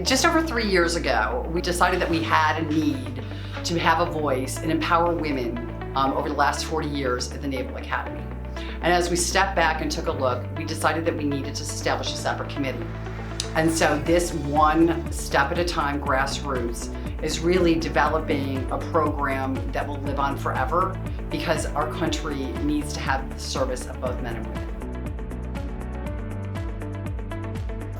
Just over 3 years ago, we decided that we had a need to have a voice and empower women over the last 40 years at the Naval Academy. And as we stepped back and took a look, we decided that we needed to establish a separate committee. And so this one step at a time grassroots is really developing a program that will live on forever because our country needs to have the service of both men and women.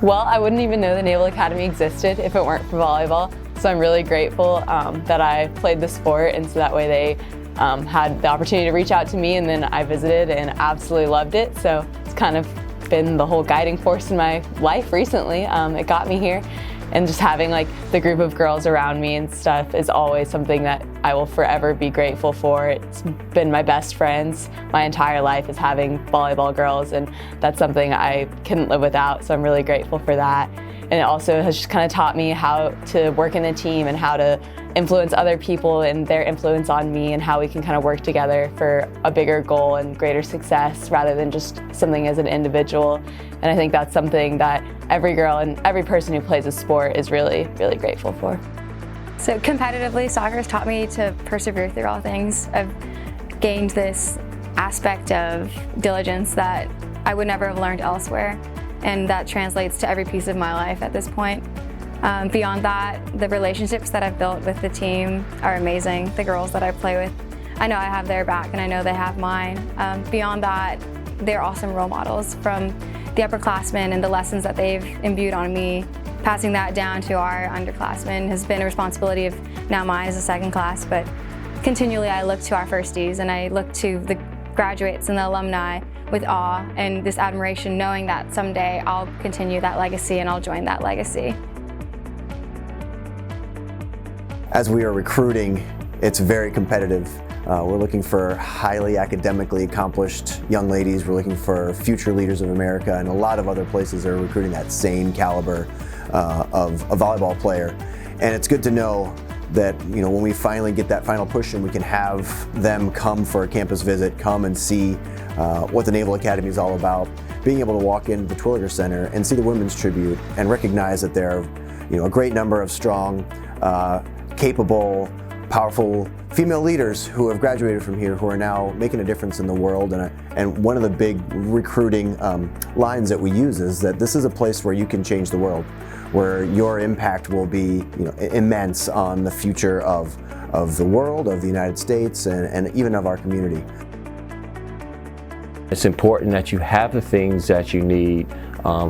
Well, I wouldn't even know the Naval Academy existed if it weren't for volleyball. So I'm really grateful that I played the sport, and so that way they had the opportunity to reach out to me, and then I visited and absolutely loved it. So it's kind of been the whole guiding force in my life recently. It got me here, and just having like the group of girls around me and stuff is always something that I will forever be grateful for. It's been my best friends my entire life, is having volleyball girls, and that's something I couldn't live without, so I'm really grateful for that. And it also has just kind of taught me how to work in a team and how to influence other people and their influence on me, and how we can kind of work together for a bigger goal and greater success rather than just something as an individual. And I think that's something that every girl and every person who plays a sport is really, really grateful for. So competitively, soccer has taught me to persevere through all things. I've gained this aspect of diligence that I would never have learned elsewhere, and that translates to every piece of my life at this point. Beyond that, the relationships that I've built with the team are amazing. The girls that I play with, I know I have their back and I know they have mine. Beyond that, they're awesome role models from the upperclassmen, and the lessons that they've imbued on me. Passing that down to our underclassmen has been a responsibility of now mine as a second class, but continually I look to our firsties and I look to the graduates and the alumni with awe and this admiration, knowing that someday I'll continue that legacy and I'll join that legacy. As we are recruiting, it's very competitive. We're looking for highly academically accomplished young ladies. We're looking for future leaders of America, and a lot of other places are recruiting that same caliber of a volleyball player. And it's good to know that, you know, when we finally get that final push and we can have them come for a campus visit, come and see what the Naval Academy is all about, being able to walk into the Terwilliger Center and see the women's tribute and recognize that there are, you know, a great number of strong, capable, powerful female leaders who have graduated from here who are now making a difference in the world. And one of the big recruiting lines that we use is that this is a place where you can change the world, where your impact will be, you know, immense on the future of the world, of the United States, and even of our community. It's important that you have the things that you need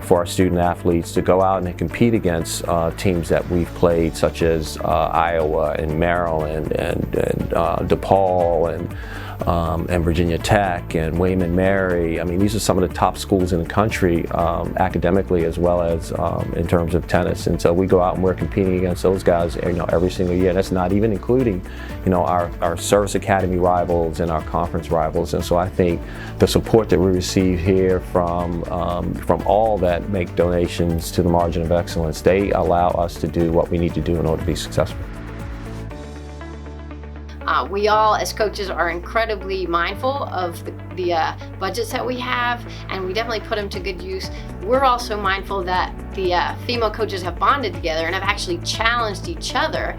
for our student athletes to go out and compete against teams that we've played, such as Iowa and Maryland and DePaul and Virginia Tech and William and Mary. I mean, these are some of the top schools in the country academically as well as in terms of tennis. And so we go out and we're competing against those guys, you know, every single year. And that's not even including, you know, our service academy rivals and our conference rivals. And so I think the support that we receive here from all that make donations to the Margin of Excellence, they allow us to do what we need to do in order to be successful. We all, as coaches, are incredibly mindful of the budgets that we have, and we definitely put them to good use. We're also mindful that the female coaches have bonded together and have actually challenged each other.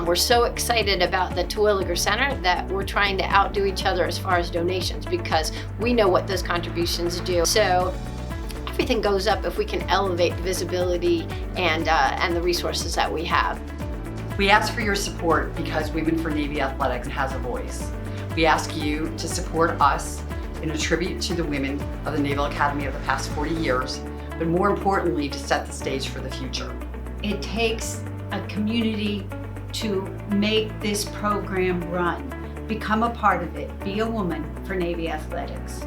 We're so excited about the Terwilliger Center that we're trying to outdo each other as far as donations, because we know what those contributions do. So everything goes up if we can elevate the visibility and the resources that we have. We ask for your support because Women for Navy Athletics has a voice. We ask you to support us in a tribute to the women of the Naval Academy of the past 40 years, but more importantly, to set the stage for the future. It takes a community to make this program run. Become a part of it. Be a woman for Navy Athletics.